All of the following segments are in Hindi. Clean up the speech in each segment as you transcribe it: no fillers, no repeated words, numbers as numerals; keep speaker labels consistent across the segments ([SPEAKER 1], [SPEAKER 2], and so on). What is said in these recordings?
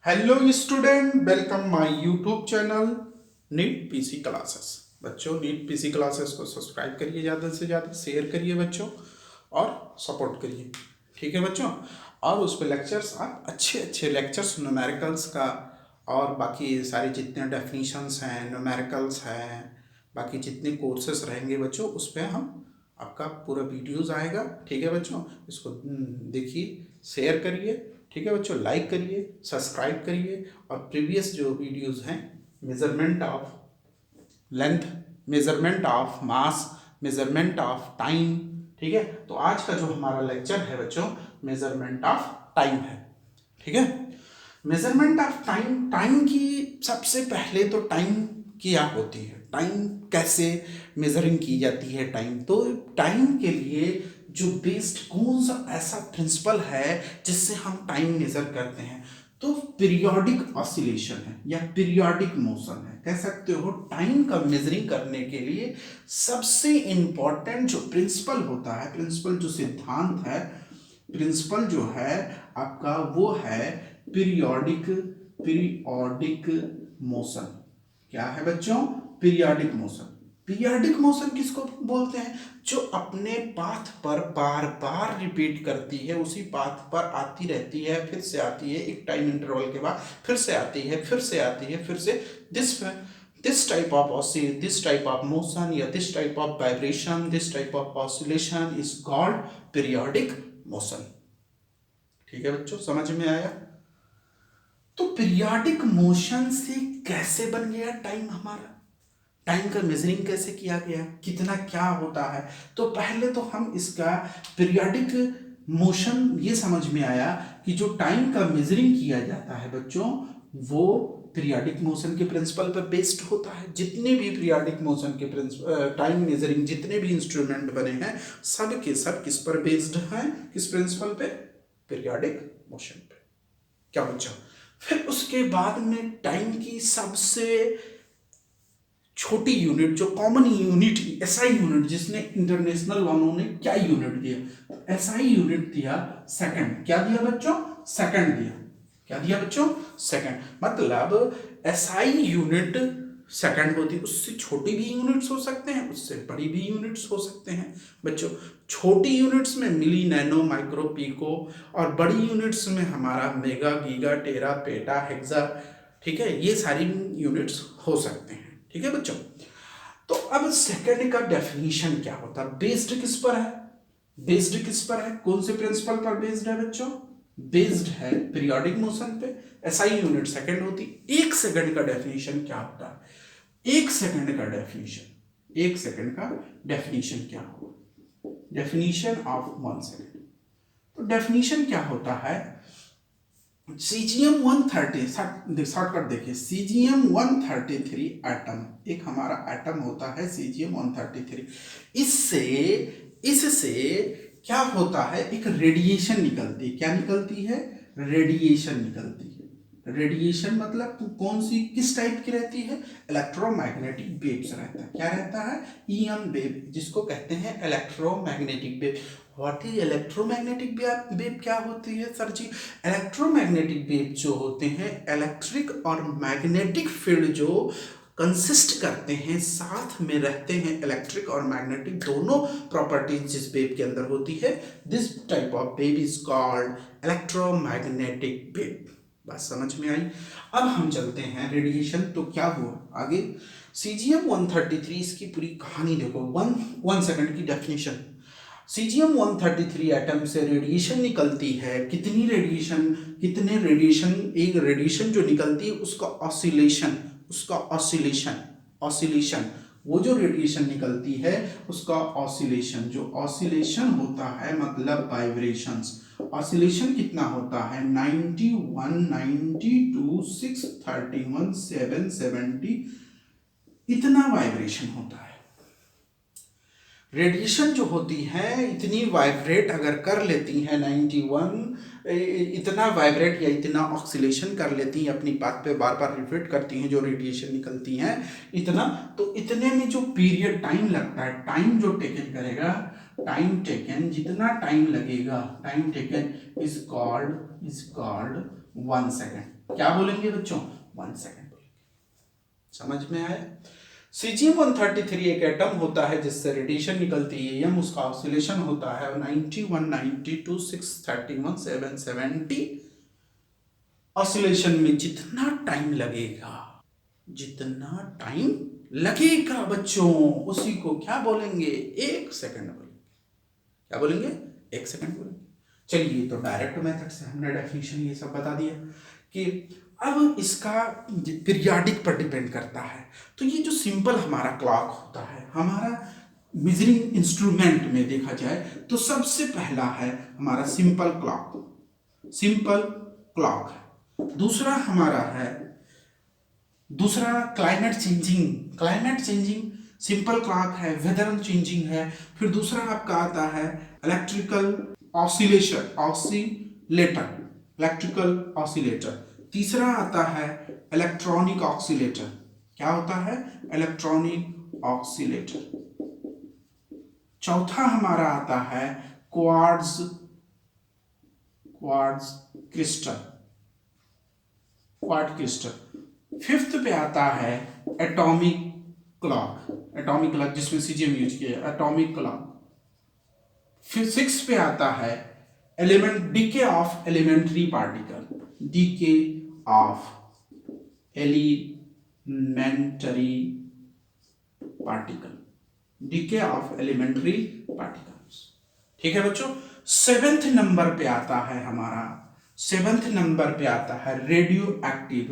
[SPEAKER 1] Hello student, welcome my YouTube channel NEET PC classes. बच्चों, नीट पीसी क्लासेस को सब्सक्राइब करिए, ज़्यादा से ज़्यादा शेयर करिए बच्चों, और सपोर्ट करिए। ठीक है बच्चों। और उस पर लेक्चर्स, आप अच्छे अच्छे लेक्चर्स न्यूमेरिकल्स का और बाकी सारे जितने डेफिनीशंस हैं, न्यूमेरिकल्स हैं, बाकी जितने कोर्सेस रहेंगे बच्चों, उस पर हम आपका पूरा वीडियोस आएगा। ठीक है बच्चों, इसको देखिए, शेयर करिए। ठीक है बच्चों, लाइक करिए, सब्सक्राइब करिए। और प्रीवियस जो वीडियोस हैं, measurement of length, measurement of mass, measurement of time. ठीक है, तो आज का जो हमारा लेक्चर है बच्चों, मेजरमेंट ऑफ टाइम है। ठीक है, मेजरमेंट ऑफ टाइम। टाइम की सबसे पहले तो टाइम क्या होती है, टाइम कैसे मेजरिंग की जाती है। टाइम तो टाइम के लिए जो बेस्ड कौन सा ऐसा प्रिंसिपल है जिससे हम टाइम मेजर करते हैं, तो पीरियोडिक ऑसिलेशन है या पीरियोडिक मोशन है, कह सकते हो। टाइम का मेजरिंग करने के लिए सबसे इंपॉर्टेंट जो प्रिंसिपल होता है, प्रिंसिपल जो सिद्धांत है, प्रिंसिपल जो है आपका, वो है पीरियोडिक पीरियोडिक मोशन। क्या है बच्चों? Periodic motion. पीरियोडिक मोशन किसको बोलते हैं? जो अपने पाथ पर बार बार रिपीट करती है, उसी पाथ पर आती रहती है, फिर से आती है, एक टाइम इंटरवल के बाद फिर से आती है, फिर से आती है, फिर से this type of this type of motion या this type of vibration, this type of oscillation is called periodic motion. ठीक है बच्चों, समझ में आया? तो पीरियोडिक मोशन से कैसे बन गया टाइम हमारा, टाइम का मेजरिंग कैसे किया गया, कितना क्या होता है। तो पहले तो हम इसका पीरियोडिक मोशन ये समझ में आया कि जो टाइम का मेजरिंग किया जाता है बच्चों, वो पीरियोडिक मोशन के प्रिंसिपल पर बेस्ड होता है। जितने भी पीरियोडिक मोशन के टाइम मेजरिंग जितने भी इंस्ट्रूमेंट बने हैं, सब के सब किस पर बेस्ड हैं, किस प्रिंसिपल पे? पीरियोडिक मोशन पे। क्या बच्चा? फिर उसके बाद में टाइम की सबसे छोटी यूनिट, जो कॉमन यूनिट, एसआई यूनिट, जिसने इंटरनेशनल वालों ने क्या यूनिट दिया? एसआई यूनिट दिया सेकंड। क्या दिया बच्चों? सेकंड दिया। क्या दिया बच्चों? सेकंड। मतलब एसआई यूनिट सेकंड होती है। उससे छोटी भी यूनिट्स हो सकते हैं, उससे बड़ी भी यूनिट्स हो सकते हैं बच्चों। छोटी यूनिट्स में मिली, नैनो, माइक्रो, पीको, और बड़ी यूनिट्स में हमारा मेगा, गीगा, टेरा, पेटा, हेक्सा। ठीक है, ये सारी यूनिट्स हो सकते हैं। ठीक है बच्चों। तो अब सेकंड का डेफिनेशन क्या होता है? बेस्ड किस पर है? बेस्ड किस पर है? कौन से प्रिंसिपल पर बेस्ड है बच्चों? बेस्ड है पीरियोडिक मोशन पे। एसआई यूनिट सेकंड होती। एक सेकंड का डेफिनेशन क्या होता है? एक सेकंड का डेफिनेशन, एक सेकंड का डेफिनेशन क्या होगा? Definition of 1 second. तो डेफिनेशन क्या होता है? सीजीएम 130, शॉर्टकट देखिए, सीजीएम 133 एटम, एक हमारा एटम होता है सीजीएम 133। इससे इससे क्या होता है? एक रेडिएशन निकलती है। क्या निकलती है? रेडिएशन निकलती है। रेडिएशन मतलब कौन सी, किस टाइप की रहती है? इलेक्ट्रोमैग्नेटिक वेव्स रहता है। क्या रहता है? ईएम वेव, जिसको कहते हैं electromagnetic wave. What is electromagnetic wave? क्या होती है सर जी? इलेक्ट्रोमैग्नेटिक वेव जो होते हैं, इलेक्ट्रिक और मैग्नेटिक फील्ड जो कंसिस्ट करते हैं, साथ में रहते हैं, इलेक्ट्रिक और मैग्नेटिक दोनों प्रॉपर्टीज जिस वेव के अंदर होती है, this type of wave is called electromagnetic wave. बात समझ में आई? अब हम चलते हैं रेडिएशन। तो क्या हुआ आगे? सीजीएम 133, इसकी पूरी कहानी देखो। वन सेकंड की डेफिनेशन। सीजीएम 133 एटम से रेडिएशन निकलती है। कितनी रेडिएशन? कितने रेडिएशन? एक रेडिएशन जो निकलती है उसका ऑसिलेशन, उसका ऑसिलेशन, ऑसिलेशन, वो जो रेडिएशन निकलती है उसका ऑसिलेशन, जो ऑसिलेशन होता है मतलब वाइब्रेशंस। ऑसिलेशन कितना होता है? 91, 92, 631, 770, इतना वाइब्रेशन होता है। रेडिएशन जो होती है इतनी वाइब्रेट अगर कर लेती हैं, 91 इतना वाइब्रेट या इतना ऑक्सीलेशन कर लेती हैं, अपनी बात पे बार बार रिपीट करती हैं, जो रेडिएशन निकलती हैं इतना, तो इतने में जो पीरियड टाइम लगता है, टाइम जो टेकन करेगा, टाइम टेकन, जितना टाइम लगेगा, time taken is called 1 second. क्या बोलेंगे बच्चों? 1 सेकेंड बोलेंगे। समझ में आया? cesium-133 एक एटम होता है जिससे रेडिएशन निकलती है, यम उसका ऑसिलेशन होता है, 91, 92, 631, 770 ऑसिलेशन में जितना टाइम लगेगा बच्चों, उसी को क्या बोलेंगे? 1 सेकंड बोलेंगे। क्या बोलेंगे? 1 सेकंड बोलेंगे। चलिए, तो डायरेक्ट मेथड से हमने डेफिनेशन ये सब बता दिया कि अब इसका पीरियाडिक पर डिपेंड करता है। तो ये जो सिंपल हमारा क्लॉक होता है, हमारा मेजरिंग इंस्ट्रूमेंट में देखा जाए तो सबसे पहला है हमारा सिंपल क्लॉक है। दूसरा क्लाइमेट चेंजिंग सिंपल क्लॉक है, वेदर चेंजिंग है। फिर दूसरा आपका आता है इलेक्ट्रिकल ऑसिलेटर। तीसरा आता है इलेक्ट्रॉनिक ऑसिलेटर। क्या होता है? Electronic oscillator. चौथा हमारा आता है क्वार्ट्ज क्रिस्टल। फिफ्थ पे आता है एटॉमिक क्लॉक जिसमें सीजीएम यूज किया है, एटॉमिक क्लॉक। फिर 6 पे आता है डीके ऑफ एलिमेंट्री पार्टिकल। ठीक है बच्चों। 7th नंबर पे आता है रेडियो एक्टिव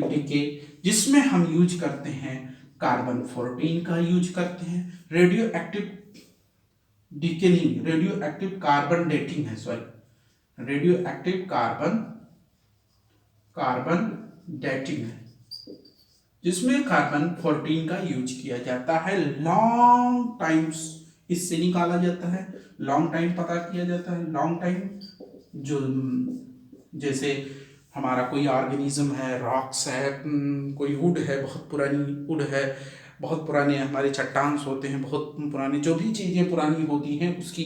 [SPEAKER 1] डीके, जिसमें हम यूज करते हैं कार्बन 14 का यूज करते हैं। रेडियो एक्टिव डीके नहीं, रेडियो एक्टिव कार्बन डेटिंग है, sorry, radio active carbon dating है, जिसमें कार्बन 14 का यूज किया जाता है। लॉन्ग टाइम्स इससे निकाला जाता है, लॉन्ग टाइम पता किया जाता है। लॉन्ग टाइम जो जैसे हमारा कोई ऑर्गेनिज्म है, रॉक्स है, कोई वुड है, बहुत पुरानी वुड है, बहुत पुराने हमारे चट्टान होते हैं, बहुत पुराने जो भी चीज़ें पुरानी होती हैं उसकी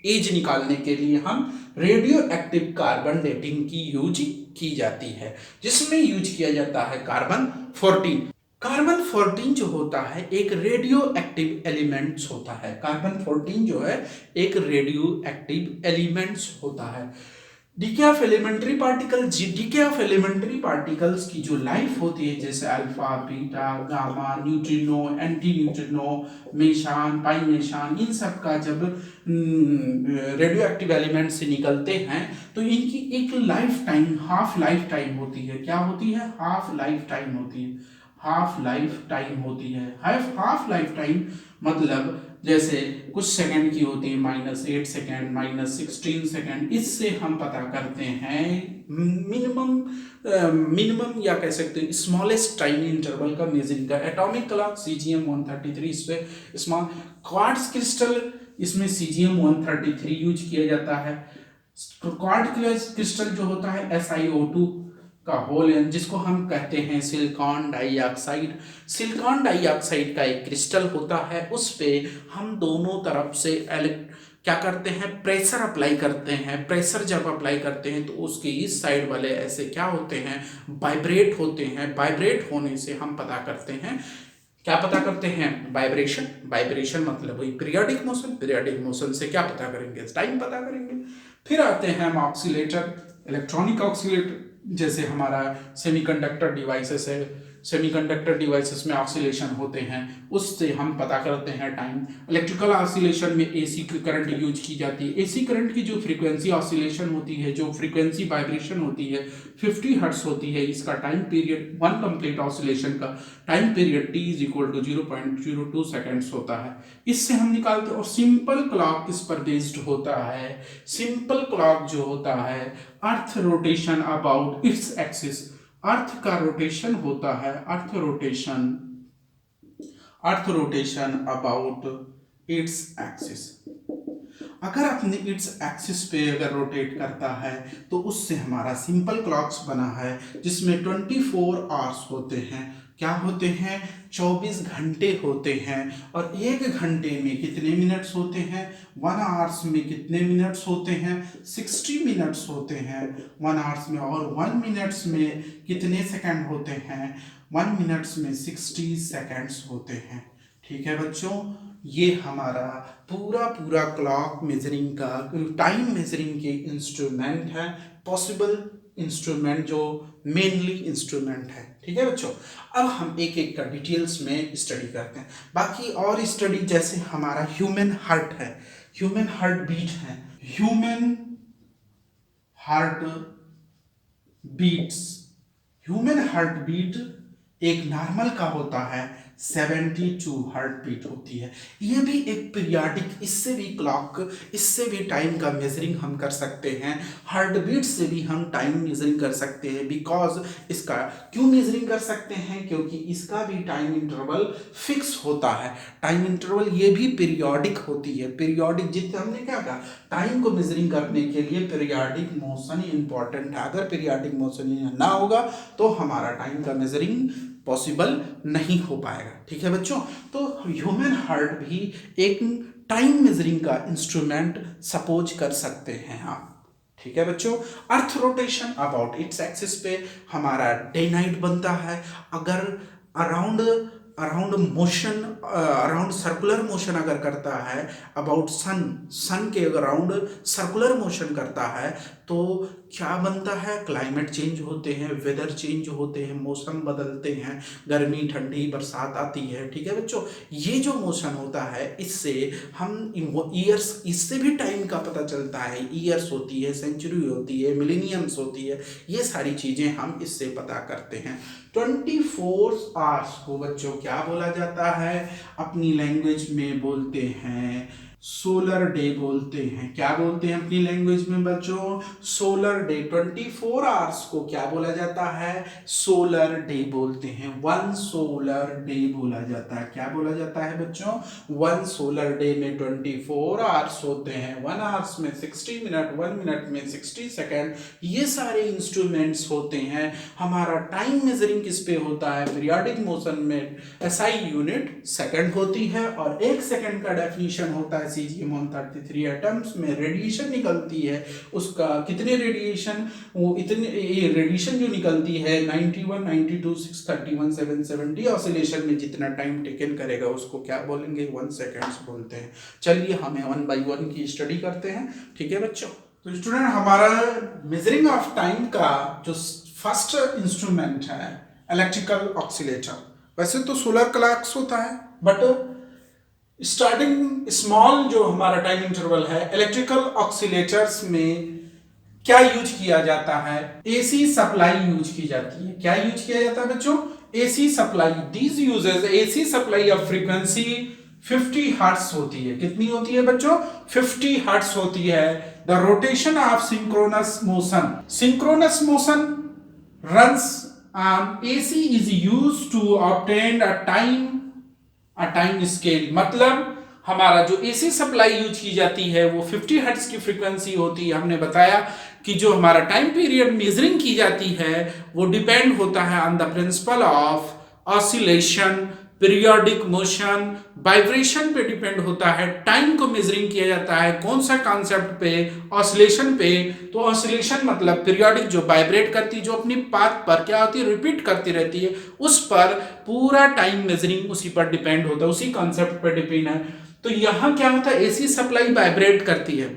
[SPEAKER 1] एज निकालने के लिए हम रेडियो एक्टिव कार्बन डेटिंग की यूज की जाती है, जिसमें यूज किया जाता है कार्बन 14। कार्बन 14 जो होता है एक रेडियो एक्टिव एलिमेंट्स होता है। कार्बन 14 जो है एक रेडियो एक्टिव एलिमेंट्स होता है। डीके ऑफ एलिमेंट्री पार्टिकल्स की जो लाइफ होती है, जैसे alpha, beta, gamma, neutrino, anti neutrino, meson, pi meson, इन सब का जब रेडियो एक्टिव एलिमेंट से निकलते हैं तो इनकी एक हाफ लाइफ टाइम होती है। क्या होती है? हाफ लाइफ टाइम मतलब जैसे कुछ सेकंड की होती है, -8 सेकंड, -16 सेकंड। इससे हम पता करते हैं मिनिमम या कह सकते हैं स्मॉलेस्ट टाइम इंटरवल का मेजरिंग का। एटॉमिक क्लॉक cesium-133, इससे स्मॉल क्वार्ट्ज क्रिस्टल, इसमें cesium-133 यूज किया जाता है। क्वार्ट्ज क्रिस्टल जो होता है SiO2 का होल है, जिसको हम कहते हैं सिलिकॉन डाइऑक्साइड का एक क्रिस्टल होता है। उस पे हम दोनों तरफ से क्या करते हैं? प्रेशर अप्लाई करते हैं। प्रेशर जब अप्लाई करते हैं तो उसके इस साइड वाले ऐसे क्या होते हैं? वाइब्रेट होते हैं। वाइब्रेट होने से हम पता करते हैं, क्या पता करते हैं? वाइब्रेशन मतलब वही पीरियोडिक मोशन से क्या पता करेंगे? टाइम पता करेंगे। फिर आते हैं हम ऑक्सीलेटर, इलेक्ट्रॉनिक ऑक्सीलेटर, जैसे हमारा सेमीकंडक्टर डिवाइसेस में ऑसिलेशन होते हैं, उससे हम पता करते हैं टाइम। इलेक्ट्रिकल ऑसिलेशन में एसी करंट यूज की जाती है। एसी करंट की जो फ्रीक्वेंसी ऑसिलेशन होती है, जो फ्रीक्वेंसी वाइब्रेशन होती है, 50 हर्ट्ज होती है। इसका time period, one complete oscillation का टाइम पीरियड T = 0.02 सेकेंड्स होता है। इससे हम निकालते हैं। और सिंपल क्लॉक किस पर बेस्ड होता है? सिंपल क्लॉक जो होता है earth rotation about its axis, earth का रोटेशन होता है, earth rotation about its axis. अगर अपने इट्स एक्सिस पे अगर रोटेट करता है तो उससे हमारा सिंपल क्लॉक्स बना है, जिसमें 24 आवर्स होते हैं। क्या होते हैं, 24 घंटे होते हैं। और 1 घंटे में कितने मिनट्स होते हैं, 1 आवर्स में कितने मिनट्स होते हैं, 60 मिनट्स होते हैं 1 आवर्स में। और 1 मिनट्स में कितने सेकंड होते हैं, 1 मिनट्स में 60 सेकंड्स होते हैं। ठीक है बच्चों, ये हमारा पूरा पूरा क्लॉक मेजरिंग का, टाइम मेजरिंग के इंस्ट्रूमेंट है, पॉसिबल इंस्ट्रूमेंट जो मेनली इंस्ट्रूमेंट है। ठीक है बच्चों, अब हम एक एक का डिटेल्स में स्टडी करते हैं। बाकी और स्टडी जैसे हमारा ह्यूमन हार्ट है, ह्यूमन हार्ट बीट है, human heart beats, human heart beat एक नॉर्मल का होता है 72 हार्ट बीट होती है। ये भी एक पीरियाडिक, इससे भी क्लॉक, इससे भी टाइम का मेजरिंग हम कर सकते हैं। हार्ट बीट से भी हम टाइम मेजरिंग कर सकते हैं। बिकॉज इसका क्यों मेजरिंग कर सकते हैं, क्योंकि इसका भी टाइम इंटरवल फिक्स होता है। टाइम इंटरवल ये भी पीरियोडिक होती है। पीरियोडिक, जितने हमने क्या कहा, टाइम को मेजरिंग करने के लिए पीरियाडिक मोशन इंपॉर्टेंट है। अगर पीरियाडिक मोशन ना होगा तो हमारा टाइम का मेजरिंग पॉसिबल नहीं हो पाएगा। ठीक है बच्चों, तो ह्यूमन हार्ट भी एक टाइम मेजरिंग का इंस्ट्रूमेंट सपोज कर सकते हैं आप। ठीक है बच्चों, अर्थ रोटेशन अबाउट इट्स एक्सिस पे हमारा डे नाइट बनता है। अगर around motion, around circular motion अगर करता है अबाउट सन के अराउंड सर्कुलर मोशन करता है तो क्या बनता है, क्लाइमेट चेंज होते हैं, वेदर चेंज होते हैं, मौसम बदलते हैं, गर्मी ठंडी बरसात आती है। ठीक है बच्चों, ये जो मोशन होता है इससे हम ईयर्स, इससे भी टाइम का पता चलता है। ईयर्स होती है, सेंचुरी होती है, मिलेनियम्स होती है, ये सारी चीजें हम इससे पता करते हैं। 24 आवर्स को बच्चों क्या बोला जाता है, अपनी लैंग्वेज में बोलते हैं सोलर डे बोलते हैं। क्या बोलते हैं अपनी लैंग्वेज में बच्चों, सोलर डे। 24 आवर्स को क्या बोला जाता है, सोलर डे बोलते हैं। 1 सोलर डे बोला जाता है। क्या बोला जाता है बच्चों, 1 सोलर डे में 24 आवर्स होते हैं। 1 आवर्स में 60 मिनट, 1 मिनट में 60 सेकेंड। ये सारे इंस्ट्रूमेंट्स होते हैं। हमारा टाइम मेजरिंग किस पे होता है, पीरियोडिक मोशन में SI यूनिट सेकंड होती है। और 1 सेकंड का डेफिनेशन होता है cesium-133 एटम्स में रेडिएशन निकलती है। उसका कितने रेडिएशन, वो इतने रेडिएशन जो निकलती है 91, 92, 631, 770 ऑसिलेशन में जितना टाइम टेकन करेगा उसको क्या बोलेंगे, 1 सेकेंड्स बोलते हैं। चलिए हमें 1 बाई 1 की स्टडी करते हैं। ठीक है बच्चों, तो स्टूडेंट हमारा मेजरिंग ऑफ टाइम का जो फर्स्ट इंस्ट्रूमेंट है इलेक्ट्रिकल ऑक्सीलेटर। वैसे तो सोलर क्लॉक्स होता है, बट स्टार्टिंग स्मॉल जो हमारा टाइम इंटरवल है, इलेक्ट्रिकल ऑक्सीलेटर्स में क्या यूज किया जाता है, एसी सप्लाई यूज की जाती है। क्या यूज किया जाता है बच्चों, AC supply. These uses AC supply of frequency 50 hertz होती है। कितनी होती है बच्चों, 50 हर्ट्ज होती है। The rotation of synchronous motion, synchronous motion runs on AC is used to obtain a time scale। मतलब हमारा जो AC सप्लाई यूज की जाती है वो 50 हर्ट्ज की फ्रीक्वेंसी होती है। हमने बताया कि जो हमारा टाइम पीरियड मेजरिंग की जाती है वो डिपेंड होता है on the principle of oscillation, periodic motion, vibration पे डिपेंड होता है। टाइम को मेजरिंग किया जाता है कौन सा कॉन्सेप्ट पे, ऑसिलेशन पे। तो ऑसिलेशन मतलब पीरियोडिक, जो वाइब्रेट करती, जो अपनी पाथ पर क्या होती है, रिपीट करती रहती है, उस पर पूरा टाइम मेजरिंग उसी पर डिपेंड होता है, उसी कॉन्सेप्ट पर डिपेंड है। तो यहाँ क्या होता है, एसी सप्लाई वाइब्रेट करती है,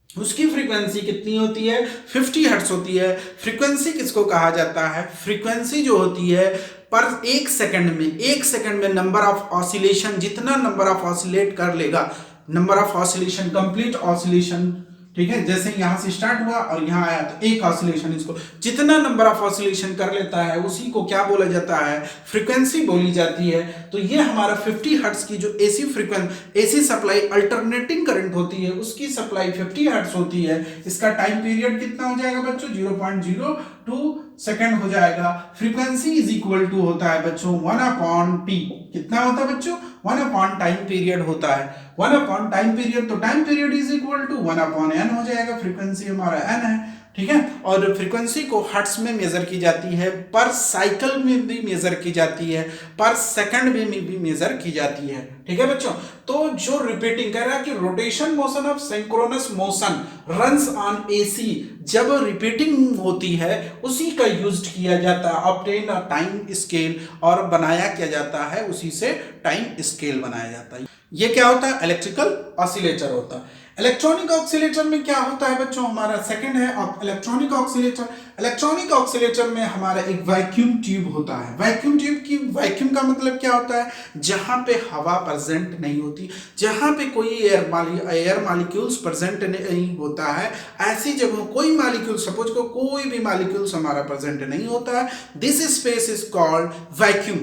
[SPEAKER 1] उसकी फ्रीक्वेंसी कितनी होती है, 50 हर्ट्ज होती है। फ्रीक्वेंसी किसको कहा जाता है, फ्रीक्वेंसी जो होती है पर 1 सेकंड में नंबर ऑफ ऑसिलेशन, जितना नंबर ऑफ ऑसिलेट कर लेगा, number of oscillation, complete oscillation. ठीक है, जैसे यहां से स्टार्ट हुआ और यहां आया तो एक ऑसिलेशन, इसको जितना नंबर ऑफ ऑसिलेशन कर लेता है उसी को क्या बोला जाता है, फ्रीक्वेंसी बोली जाती है। तो ये हमारा 50 हर्ट्ज की जो AC frequency, AC supply alternating current होती है, उसकी सप्लाई 50 हर्ट्ज होती है। इसका टाइम पीरियड कितना हो जाएगा बच्चों, 0.02 सेकंड हो जाएगा। फ्रीक्वेंसी इज इक्वल टू होता है बच्चों 1/t। कितना होता है बच्चों, 1 टाइम पीरियड होता है। 1 टाइम पीरियड, तो time period is equal to 1/n हो जाएगा। फ्रीक्वेंसी हमारा n है। ठीक है। और फ्रीक्वेंसी को हर्ट्स में मेजर की जाती है, पर साइकिल में भी मेजर की जाती है, पर सेकंड में भी मेजर की जाती है। ठीक है बच्चों, तो जो रिपीटिंग कह रहा है कि rotation motion of synchronous motion runs on AC, जब रिपीटिंग होती है उसी का यूज किया जाता है, ऑब्टेन अ टाइम स्केल, और बनाया किया जाता है उसी से टाइम स्केल बनाया जाता है। ये क्या होता है? इलेक्ट्रिकल ऑसिलेटर होता है। इलेक्ट्रॉनिक ऑक्सीलेटर में क्या होता है बच्चों? हमारा सेकंड है इलेक्ट्रॉनिक ऑक्सीलेटर। इलेक्ट्रॉनिक ऑक्सीलेटर में हमारा एक वैक्यूम ट्यूब होता है। वैक्यूम ट्यूब की, वैक्यूम का मतलब क्या होता है? जहां पे हवा प्रेजेंट नहीं होती, जहां पे कोई एयर मालिक्यूल्स प्रेजेंट नहीं होता है, ऐसी जगह कोई मालिक्यूल, सपोज को कोई भी मालिक्यूल्स हमारा प्रेजेंट नहीं होता है, this space is called vacuum.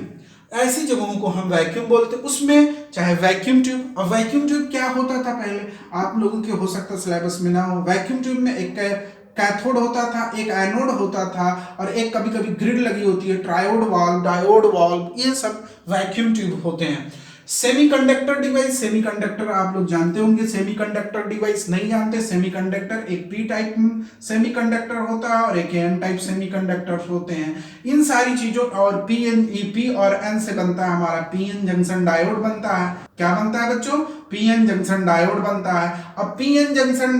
[SPEAKER 1] ऐसी जगहों को हम वैक्यूम बोलते हैं, उसमें चाहे वैक्यूम ट्यूब। अब वैक्यूम ट्यूब क्या होता था पहले, आप लोगों के हो सकता है सिलेबस में ना हो। वैक्यूम ट्यूब में एक कैथोड होता था, एक एनोड होता था, और एक कभी कभी ग्रिड लगी होती है, ट्रायोड वाल्व, डायोड वाल्व, ये सब वैक्यूम ट्यूब होते हैं। सेमीकंडक्टर डिवाइस, सेमीकंडक्टर आप लोग जानते होंगे, सेमीकंडक्टर डिवाइस नहीं जानते? सेमीकंडक्टर एक पी टाइप सेमीकंडक्टर होता है और एक एन टाइप सेमीकंडक्टर होते हैं। इन सारी चीजों, और पी और एन से बनता है हमारा पीएन जंक्शन डायोड बनता है। क्या बनता है बच्चों? पीएन जंक्शन डायोड बनता है। अब पीएन जंक्शन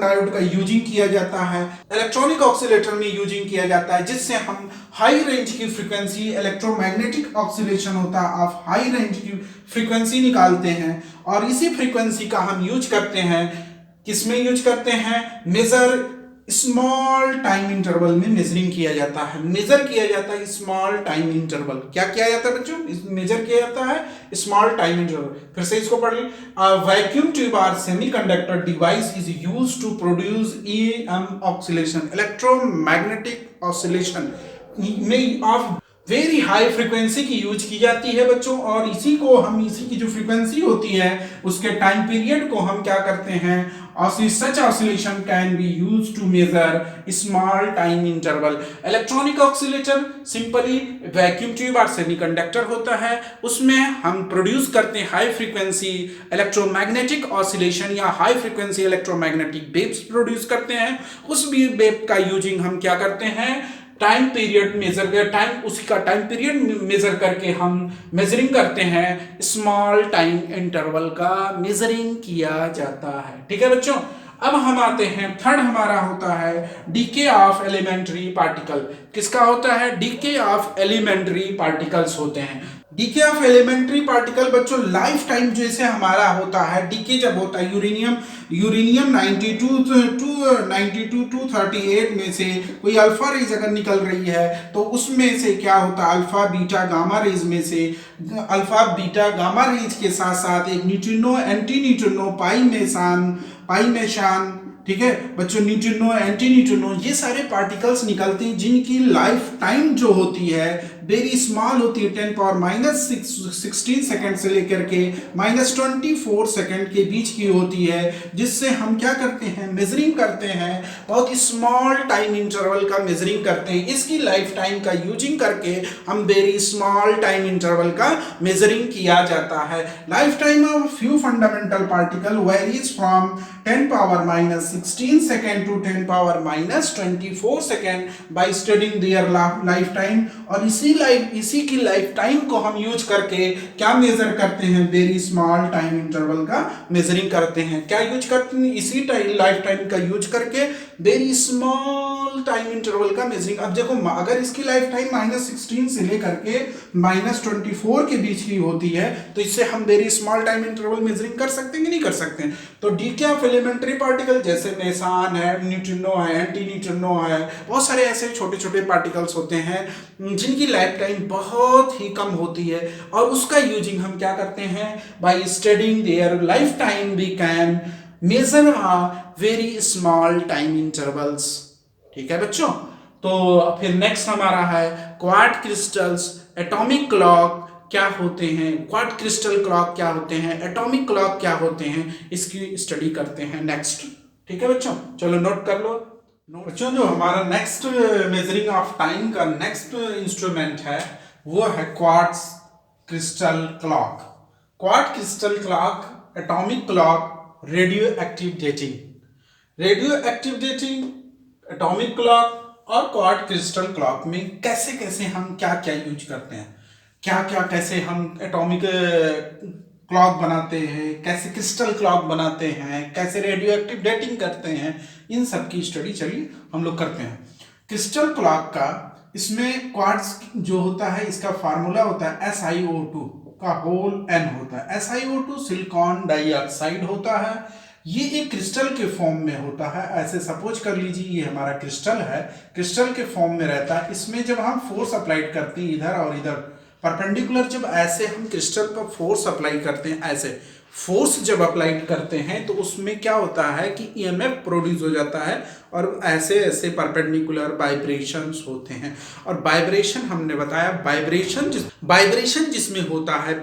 [SPEAKER 1] डायोड का यूजिंग किया जाता है इलेक्ट्रॉनिक ऑक्सीलेटर में, यूजिंग किया जाता है, जिससे हम हाई रेंज की फ्रीक्वेंसी, इलेक्ट्रोमैग्नेटिक ऑक्सीलेशन होता है, आप हाई रेंज की फ्रीक्वेंसी निकालते हैं, और इसी फ्रीक्वेंसी का हम यूज करते हैं, किसमें यूज करते हैं? मेजर स्मॉल टाइम इंटरवल में मेजरिंग किया जाता है, मेजर किया जाता है स्मॉल टाइम इंटरवल। क्या किया जाता है बच्चों? मेजर किया जाता है स्मॉल टाइम इंटरवल। फिर से इसको पढ़ लें। Vacuum tube or semiconductor device is used to produce EM oscillation, electromagnetic oscillation में ऑफ वेरी हाई फ्रीक्वेंसी की यूज की जाती है बच्चों, और इसी को हम, इसी की जो फ्रीक्वेंसी होती है उसके टाइम पीरियड को हम क्या करते हैं? such oscillation can be used to measure small time interval। Electronic oscillator simply vacuum tube और सेमीकंडक्टर होता है, उसमें हम प्रोड्यूस करते हैं हाई फ्रीक्वेंसी इलेक्ट्रोमैग्नेटिक ऑसिलेशन या high frequency electromagnetic waves produce करते हैं। उस वेव का यूजिंग हम क्या करते हैं? टाइम पीरियड मेजर कर, टाइम, उसका टाइम पीरियड मेजर करके हम मेजरिंग करते हैं, स्मॉल टाइम इंटरवल का मेजरिंग किया जाता है। ठीक है बच्चों, अब हम आते हैं, थर्ड हमारा होता है डीके ऑफ एलिमेंट्री पार्टिकल। किसका होता है? डीके ऑफ एलिमेंट्री पार्टिकल्स होते हैं। डीके ऑफ एलिमेंट्री पार्टिकल बच्चों, लाइफ टाइम जैसे हमारा होता है, डीके जब होता है, यूरेनियम 92 टू 38 में से कोई अल्फा रेज अगर निकल रही है, तो उसमें से क्या होता है? अल्फा बीटा गामा रेज में से, अल्फा बीटा गामा रेज के साथ साथ एक न्यूट्रिनो, एंटी न्यूट्रिनो, पाई में शान, ठीक है बच्चों, न्यूट्रिनो, एंटी न्यूट्रिनो, ये सारे पार्टिकल्स निकलते हैं जिनकी लाइफ टाइम जो होती है वेरी स्मॉल होती है, 10⁻16 सेकंड से लेकर के -24 सेकंड के बीच की होती है, जिससे हम क्या करते हैं? मेजरिंग करते हैं, बहुत स्मॉल टाइम इंटरवल का मेजरिंग करते हैं। इसकी लाइफ टाइम का यूजिंग करके हम वेरी स्मॉल टाइम इंटरवल का मेजरिंग किया जाता है। Life time of few fundamental particle varies from 10⁻16 second to 10⁻24 second by studying their life time. और इसी की लाइफ टाइम को हम यूज करके क्या मेजर करते हैं? वेरी स्मॉल टाइम इंटरवल का मेजरिंग करते हैं। क्या यूज करते हैं? इसी लाइफ टाइम का यूज करके वेरी स्मॉल टाइम इंटरवल का मेजरिंग। अब देखो, अगर इसकी लाइफ टाइम -16 से लेकर के -24 के बीच की होती है, तो इससे हम very small time interval measuring कर सकते हैं कि नहीं कर सकते? तो डीके ऑफ एलिमेंट्री पार्टिकल जैसे मेसान है, न्यूट्रिनो है, एंटी न्यूट्रिनो है, बहुत सारे ऐसे छोटे छोटे पार्टिकल्स होते हैं जिनकी लाइफ टाइम बहुत ही कम होती है, और उसका यूजिंग हम क्या करते हैं? By studying their life time we can measure very small time intervals. ठीक है बच्चों, तो फिर नेक्स्ट हमारा है क्वार्ट क्रिस्टल्स, एटॉमिक क्लॉक क्या होते हैं, क्वार्ट क्रिस्टल क्लॉक क्या होते हैं, एटॉमिक क्लॉक क्या होते हैं, इसकी स्टडी करते हैं नेक्स्ट। ठीक है बच्चों, चलो नोट कर लो। बच्चों, जो हमारा नेक्स्ट मेजरिंग ऑफ टाइम का नेक्स्ट इंस्ट्रूमेंट है वो है quartz crystal clock. Quartz crystal clock, atomic clock, radioactive dating. Radioactive dating, atomic clock और क्वार्ट क्रिस्टल क्लॉक में कैसे कैसे हम क्या क्या यूज करते हैं, क्या क्या कैसे हम एटॉमिक क्लॉक बनाते हैं, कैसे क्रिस्टल क्लॉक बनाते हैं, कैसे रेडियो एक्टिव डेटिंग करते हैं, इन सब की स्टडी चलिए हम लोग करते हैं। क्रिस्टल क्लॉक का, इसमें क्वार्ट्स जो होता है इसका फार्मूला होता है SiO2 का होल n होता है। SiO2 सिलिकॉन डाइऑक्साइड होता है। ये एक क्रिस्टल के फॉर्म में होता है। ऐसे सपोज कर लीजिए ये हमारा क्रिस्टल है, क्रिस्टल के फॉर्म में रहता है। इसमें जब हम फोर्स अप्लाइड करते हैं इधर और इधर परपेंडिकुलर, जब ऐसे हम क्रिस्टल पर फोर्स अप्लाई करते हैं, ऐसे फोर्स जब अप्लाई करते हैं तो उसमें क्या होता है कि EMF प्रोड्यूस हो जाता है और ऐसे ऐसे परपेंडिकुलर वाइब्रेशंस होते हैं। और वाइब्रेशन हमने बताया, वाइब्रेशन जिसमें होता है,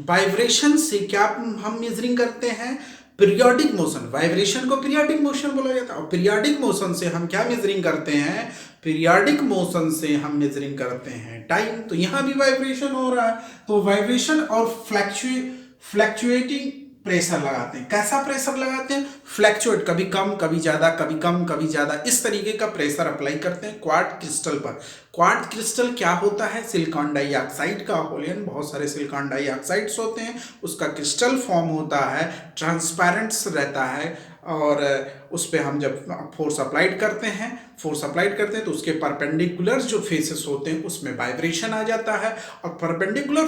[SPEAKER 1] वाइब्रेशन से क्या हम मेजरिंग करते हैं, पीरियोडिक मोशन। वाइब्रेशन को पीरियोडिक मोशन बोला जाता है। और पीरियोडिक मोशन से हम क्या मेजरिंग करते हैं, पीरियोडिक मोशन से हम मेजरिंग करते हैं टाइम। तो यहां भी वाइब्रेशन हो रहा है, तो वाइब्रेशन और फ्लैक्चुएटिंग प्रेशर लगाते हैं। कैसा प्रेशर लगाते हैं, फ्लैक्चुएट, कभी कम कभी ज्यादा, कभी कम कभी ज्यादा, इस तरीके का प्रेशर अप्लाई करते हैं क्वार्ट्ज क्रिस्टल पर। क्वार्ट्ज क्रिस्टल क्या होता है, सिलिकॉन डाइऑक्साइड का होलियन, बहुत सारे सिलिकॉन डाइऑक्साइड्स होते हैं, उसका क्रिस्टल फॉर्म होता है, ट्रांसपेरेंट रहता है। और उस पर हम जब फोर्स अप्लाइड करते हैं तो उसके परपेंडिकुलर जो फेसेस होते हैं उसमें वाइब्रेशन आ जाता है। और परपेंडिकुलर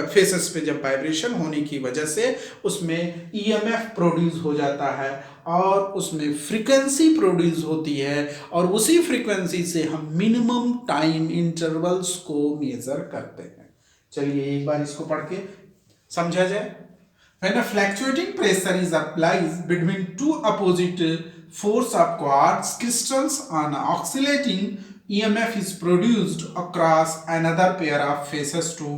[SPEAKER 1] फेसेस पे जब वाइब्रेशन होने की वजह से उसमें EMF प्रोड्यूस हो जाता है और उसमें फ्रीक्वेंसी प्रोड्यूस होती है, और उसी फ्रीक्वेंसी से हम मिनिमम टाइम इंटरवल्स को मेजर करते हैं। चलिए एक बार इसको पढ़ के समझा जाए। When a fluctuating pressure is applied between two opposite force of quartz crystals on oscillating, EMF is produced across another pair of faces to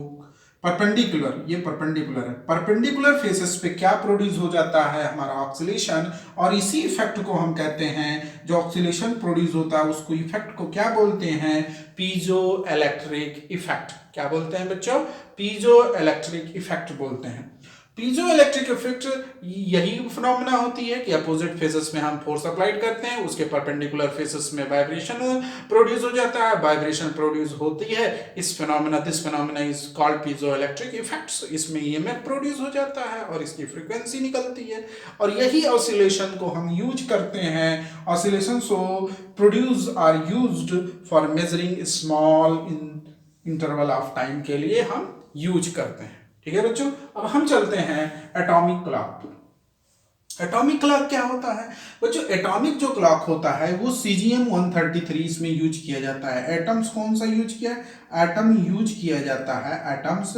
[SPEAKER 1] perpendicular, ये परपेंडिकुलर है, परपेंडिकुलर फेसेस पे क्या प्रोड्यूस हो जाता है, हमारा ऑक्सीलेशन। और इसी इफेक्ट को हम कहते हैं, जो ऑक्सीलेशन प्रोड्यूस होता है उसको इफेक्ट को क्या बोलते हैं, पीजो इलेक्ट्रिक इफेक्ट। क्या बोलते हैं बच्चों, पीजो इलेक्ट्रिक इफेक्ट बोलते हैं। पीजो इलेक्ट्रिक इफेक्ट यही फिनोमेना होती है कि अपोजिट फेसेस में हम फोर्स अप्लाइड करते हैं, उसके परपेंडिकुलर फेसेस में वाइब्रेशन प्रोड्यूस हो जाता है, वाइब्रेशन प्रोड्यूस होती है। This phenomena is called piezo electric effects. इसमें EMF प्रोड्यूस हो जाता है और इसकी फ्रीक्वेंसी निकलती है, और यही ऑसिलेशन को हम यूज करते हैं। Oscillation so produce are used for measuring small interval of time के लिए हम यूज करते हैं। ठीक है बच्चों, अब हम चलते हैं एटॉमिक क्लॉक। एटॉमिक क्लॉक क्या होता है बच्चों, एटॉमिक जो क्लॉक होता है वो CGM 133 इसमें यूज किया जाता है। एटम्स कौन सा यूज किया है, एटम यूज किया जाता है, एटम्स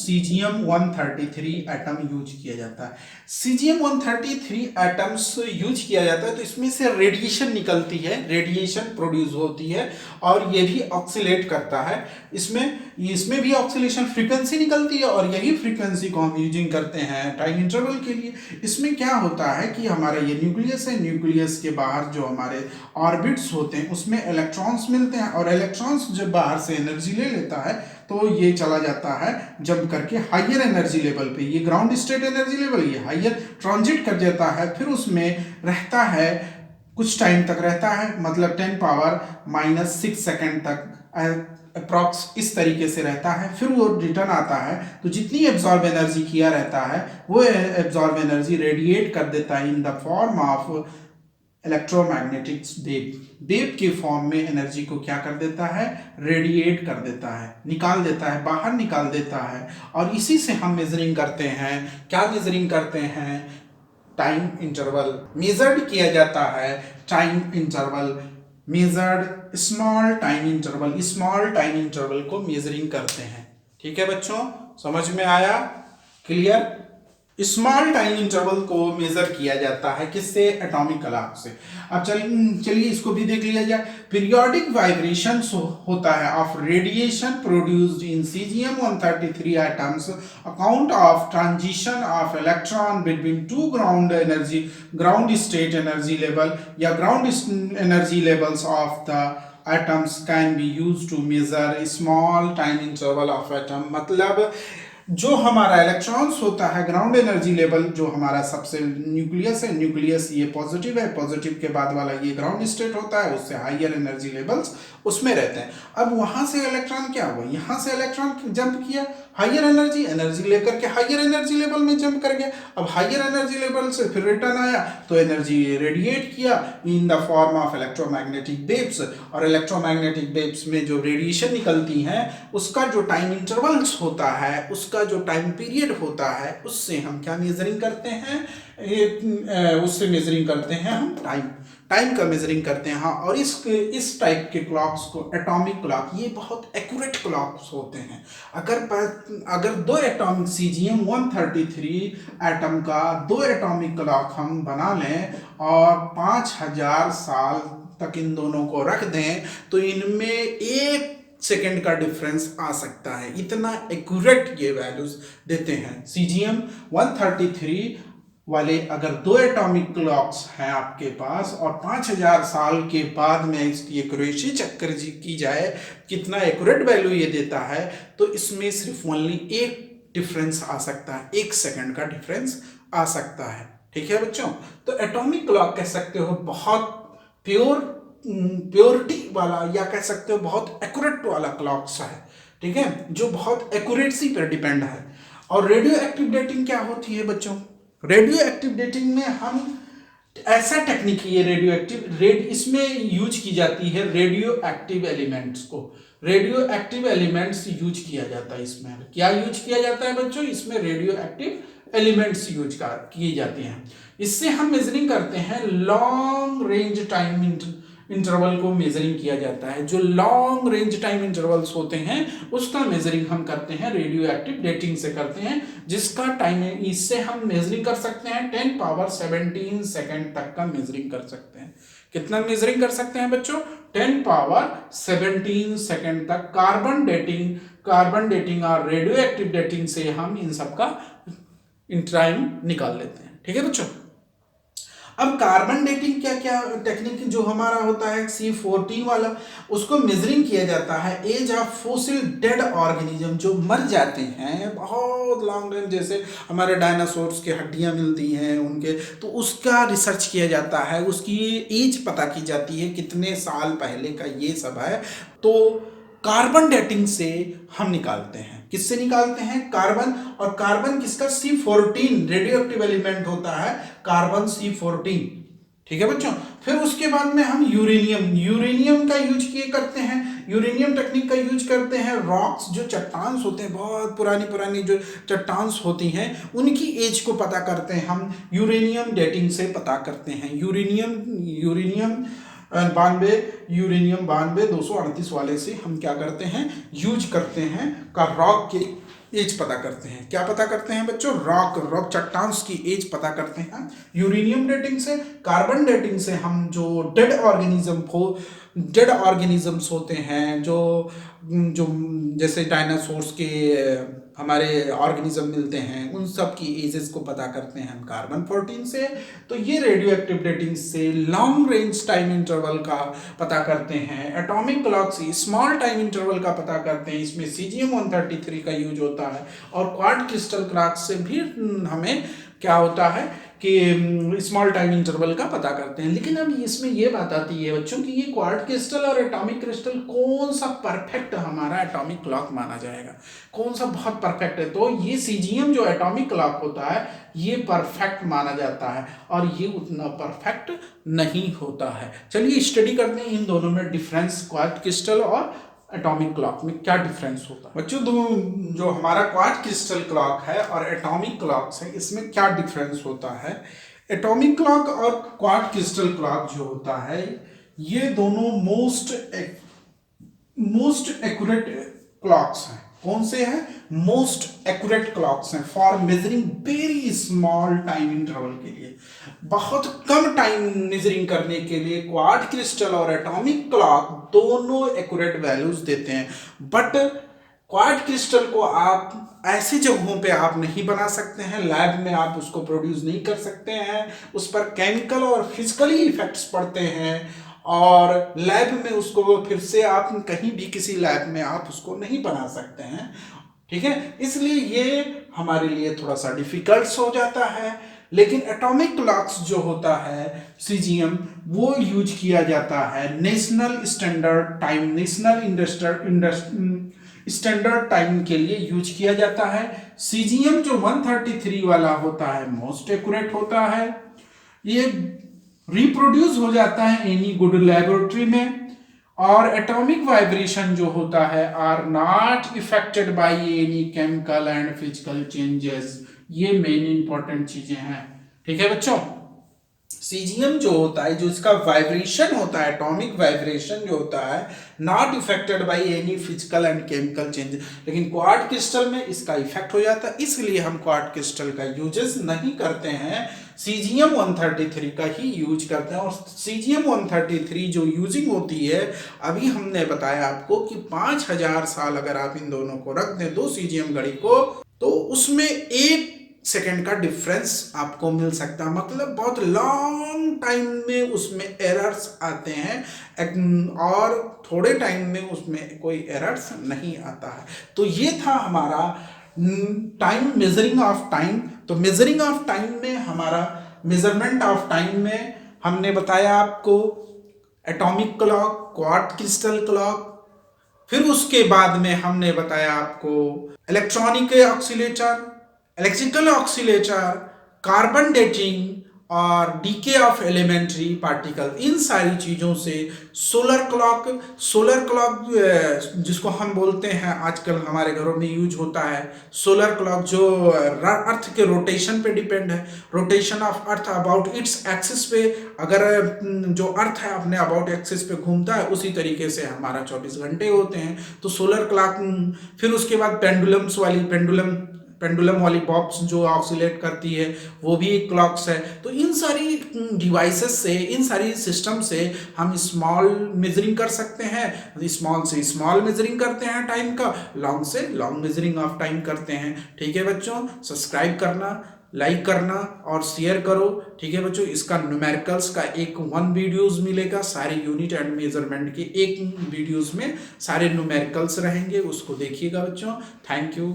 [SPEAKER 1] CGM 133 एटम यूज किया जाता है। CGM 133 एटम्स यूज किया जाता है तो इसमें से रेडिएशन निकलती है, रेडिएशन प्रोड्यूस होती है और ये भी ऑक्सीलेट करता है। इसमें भी ऑक्सीलेशन फ्रीक्वेंसी निकलती है और यही फ्रीक्वेंसी को हम यूजिंग करते हैं टाइम इंटरवल के लिए। इसमें क्या होता है कि हमारा ये न्यूक्लियस है, न्यूक्लियस के बाहर जो हमारे ऑर्बिट्स होते हैं उसमें इलेक्ट्रॉन्स मिलते हैं, और इलेक्ट्रॉन्स जब बाहर से एनर्जी ले लेता है तो ये चला जाता है जंप करके हायर एनर्जी लेवल पे, ये ग्राउंड स्टेट एनर्जी लेवल, ये हायर ट्रांजिट कर जाता है, फिर उसमें रहता है कुछ टाइम तक रहता है, मतलब 10⁻⁻6 सेकेंड तक अप्रॉक्स इस तरीके से रहता है। फिर वो रिटर्न आता है तो जितनी एब्जॉर्ब एनर्जी किया रहता है वो एब्जॉर्ब एनर्जी रेडिएट कर देता है in the form of electromagnetic wave के फॉर्म में एनर्जी को क्या कर देता है, रेडिएट कर देता है, निकाल देता है, बाहर निकाल देता है। और इसी से हम मेजरिंग करते हैं, क्या मेजरिंग करते हैं, टाइम इंटरवल मेजर्ड किया जाता है। Time interval measured, small time interval को मेजरिंग करते हैं। ठीक है बच्चों, समझ में आया, क्लियर। स्मॉल टाइम इंटरवल को मेजर किया जाता है किससे, एटॉमिक क्लॉक से। अब चलिए इसको भी देख लिया जाए। पीरियोडिक वाइब्रेशन होता है of radiation produced in CGM 133 atoms account of transition of electron between two ground state energy level या ground energy levels of the atoms can be used to measure small time interval of atom। मतलब जो हमारा इलेक्ट्रॉन्स होता है ग्राउंड एनर्जी लेवल, जो हमारा सबसे न्यूक्लियस है, न्यूक्लियस ये पॉजिटिव है, पॉजिटिव के बाद वाला ये ग्राउंड स्टेट होता है, उससे हायर एनर्जी लेवल्स उसमें रहते हैं। अब वहां से इलेक्ट्रॉन क्या हुआ, यहाँ से इलेक्ट्रॉन जंप किया हायर एनर्जी लेकर के हायर एनर्जी लेवल में जंप कर गया। अब हायर एनर्जी लेवल से फिर रिटर्न आया तो एनर्जी रेडिएट किया in the form of electromagnetic waves, और इलेक्ट्रोमैग्नेटिक वेव्स में जो रेडिएशन निकलती हैं उसका जो टाइम इंटरवल्स होता है, उसका जो टाइम पीरियड होता है, उससे हम क्या मेजरिंग करते हैं, उससे मेजरिंग करते हैं हम टाइम का मेजरिंग करते हैं। हाँ, और इस टाइप के क्लॉक्स को एटॉमिक क्लॉक, ये बहुत एक्यूरेट क्लॉक्स होते हैं। अगर दो एटॉमिक सीजीएम 133 एटम का दो एटॉमिक क्लॉक हम बना लें और 5000 साल तक इन दोनों को रख दें तो इनमें 1 सेकेंड का डिफरेंस आ सकता है। इतना एक्यूरेट ये वैल्यूज देते हैं। सीजीएम 133 वाले अगर दो एटॉमिक क्लॉक्स हैं आपके पास और 5000 साल के बाद में इसकी एक्यूरेसी चेक की जाए कितना एक्यूरेट वैल्यू ये देता है, तो इसमें सिर्फ ओनली 1 डिफरेंस आ सकता है, 1 सेकेंड का डिफरेंस आ सकता है। ठीक है बच्चों, तो एटॉमिक क्लॉक कह सकते हो बहुत प्योरिटी वाला, या कह सकते हो बहुत एक्यूरेट वाला क्लॉक्स है। ठीक है, जो बहुत एक्यूरेसी पर डिपेंड है। और रेडियो एक्टिव डेटिंग क्या होती है बच्चों, रेडियो एक्टिव डेटिंग में हम ऐसा टेक्निक ये रेडियो एक्टिव इसमें यूज की जाती है, रेडियो एक्टिव एलिमेंट्स को, रेडियो एक्टिव एलिमेंट्स यूज किया जाता है। इसमें क्या यूज किया जाता है बच्चों, इसमें रेडियो एक्टिव एलिमेंट्स यूज किए जाते हैं। इससे हम मेजरिंग करते हैं लॉन्ग रेंज टाइम इंटरवल को मेजरिंग किया जाता है। जो लॉन्ग रेंज टाइम इंटरवल्स होते हैं उसका मेजरिंग हम करते हैं रेडियो एक्टिव डेटिंग से करते हैं, जिसका टाइम इससे हम मेजरिंग कर सकते हैं 10 पावर 17 सेकेंड तक का मेजरिंग कर सकते हैं। कितना मेजरिंग कर सकते हैं बच्चों, 10 पावर 17 सेकेंड तक। कार्बन डेटिंग और रेडियो एक्टिव डेटिंग से हम इन सब का टाइम निकाल लेते हैं। ठीक है बच्चों, अब कार्बन डेटिंग क्या टेक्निक जो हमारा होता है C14 वाला, उसको मेजरिंग किया जाता है age of fossil dead organism, जो मर जाते हैं बहुत लॉन्ग टाइम, जैसे हमारे डायनासोर्स की हड्डियां मिलती हैं उनके, तो उसका रिसर्च किया जाता है, उसकी एज पता की जाती है कितने साल पहले का ये सब है। तो कार्बन डेटिंग से हम निकालते हैं, किससे निकालते हैं, कार्बन। और कार्बन किसका, C14 रेडियो एक्टिव एलिमेंट होता है कार्बन C14। ठीक है बच्चों, फिर उसके बाद में हम यूरेनियम का यूज करते हैं, यूरेनियम टेक्निक का यूज करते हैं। रॉक्स जो चट्टान होते हैं, बहुत पुरानी जो चट्टान होती हैं, उनकी एज को पता करते हैं हम यूरेनियम डेटिंग से पता करते हैं। यूरेनियम 92 238 वाले से हम क्या करते हैं, यूज करते हैं का रॉक के एज पता करते हैं। क्या पता करते हैं बच्चों, रॉक चट्टान की एज पता करते हैं यूरेनियम डेटिंग से। कार्बन डेटिंग से हम जो डेड ऑर्गेनिजम्स होते हैं, जो जैसे डायनासोर्स के हमारे ऑर्गेनिज्म मिलते हैं, उन सब की एजेस को पता करते हैं हम कार्बन 14 से। तो ये रेडियो एक्टिव डेटिंग से लॉन्ग रेंज टाइम इंटरवल का पता करते हैं। एटॉमिक क्लॉक से स्मॉल टाइम इंटरवल का पता करते हैं, इसमें सीजीएम 133 का यूज होता है। और क्वार्ट क्रिस्टल क्लॉक से भी हमें क्या होता है कि स्मॉल टाइम इंटरवल का पता करते हैं। लेकिन अब इसमें ये बात आती है बच्चों कि ये क्वार्ट क्रिस्टल और एटॉमिक क्रिस्टल कौन सा परफेक्ट हमारा एटॉमिक क्लॉक माना जाएगा, कौन सा बहुत परफेक्ट है। तो ये सीजीएम जो एटॉमिक क्लॉक होता है ये परफेक्ट माना जाता है, और ये उतना परफेक्ट नहीं होता है। चलिए स्टडी करते हैं इन दोनों में डिफरेंस, क्वार्ट क्रिस्टल और एटॉमिक क्लॉक में क्या डिफरेंस होता है। बच्चों जो हमारा क्वार्ट क्रिस्टल क्लॉक है और एटॉमिक क्लॉक है, इसमें क्या डिफरेंस होता है। एटॉमिक क्लॉक और क्वार्ट क्रिस्टल क्लॉक जो होता है, ये दोनों मोस्ट एक्यूरेट क्लॉक्स हैं। कौन से हैं, मोस्ट एक्यूरेट क्लॉक्स हैं for measuring very small time interval के लिए। बहुत कम टाइम मेजरिंग करने के लिए क्वार्ट क्रिस्टल और एटॉमिक क्लॉक दोनों एक्यूरेट वैल्यूज देते हैं। बट क्वार्ट क्रिस्टल को आप ऐसी जगहों पे आप नहीं बना सकते हैं, लैब में आप उसको प्रोड्यूस नहीं कर सकते हैं, उस पर केमिकल और फिजिकली इफेक्ट्स पड़ते हैं, और लैब में उसको फिर से आप कहीं भी किसी लैब में आप उसको नहीं बना सकते हैं। ठीक है, इसलिए ये हमारे लिए थोड़ा सा डिफिकल्ट हो जाता है। लेकिन एटॉमिक क्लॉक्स जो होता है सीजीएम, वो यूज किया जाता है national standard time, standard time के लिए यूज किया जाता है। सीजीएम जो 133 वाला होता है मोस्ट एक्यूरेट होता है। ये रिप्रोड्यूस हो जाता है एनी गुड लेबोरेटरी में। और एटॉमिक वाइब्रेशन जो होता है are not affected by any chemical and physical changes. ये मेन इंपॉर्टेंट चीजें हैं। ठीक है बच्चों, सीजीएम जो होता है, जो इसका वाइब्रेशन होता है, एटॉमिक वाइब्रेशन जो होता है, not affected by any physical and chemical change. लेकिन क्वार्ट क्रिस्टल में इसका इफेक्ट हो जाता है, इसलिए हम क्वार्ट क्रिस्टल का यूजेस नहीं करते हैं, सीजीएम 133 का ही यूज करते हैं। और सीजीएम 133 जो यूजिंग होती है, अभी हमने बताया आपको कि 5000 साल अगर आप इन दोनों को रख दें, दो सीजीएम घड़ी को, तो उसमें 1 सेकेंड का डिफरेंस आपको मिल सकता है। मतलब बहुत लॉन्ग टाइम में उसमें एरर्स आते हैं और थोड़े टाइम में उसमें कोई एरर्स नहीं आता है। तो ये था हमारा टाइम, मेजरिंग ऑफ टाइम। तो मेजरिंग ऑफ टाइम में हमारा मेजरमेंट ऑफ टाइम में हमने बताया आपको atomic clock, quartz crystal clock, फिर उसके बाद में हमने बताया आपको electronic oscillator, electrical oscillator, carbon dating और डीके ऑफ एलिमेंट्री पार्टिकल। इन सारी चीज़ों से सोलर क्लॉक जिसको हम बोलते हैं, आजकल हमारे घरों में यूज होता है सोलर क्लॉक, जो अर्थ के रोटेशन पे डिपेंड है। Rotation of earth about its axis पे, अगर जो अर्थ है अपने अबाउट एक्सिस पे घूमता है, उसी तरीके से हमारा 24 घंटे होते हैं। तो सोलर क्लॉक, फिर उसके बाद पेंडुलम वाली बॉक्स जो ऑक्सीलेट करती है, वो भी एक क्लॉक्स है। तो इन सारी डिवाइसेस से, इन सारी सिस्टम से हम स्मॉल मेजरिंग कर सकते हैं, स्मॉल से स्मॉल मेजरिंग करते हैं टाइम का, लॉन्ग से लॉन्ग मेजरिंग ऑफ टाइम करते हैं। ठीक है बच्चों, सब्सक्राइब करना, लाइक करना और शेयर करो। ठीक है बच्चों, इसका न्यूमेरिकल्स का एक 1 वीडियोस मिलेगा, सारे यूनिट एंड मेजरमेंट के एक वीडियोस में सारे न्यूमेरिकल्स रहेंगे, उसको देखिएगा बच्चों। Thank you.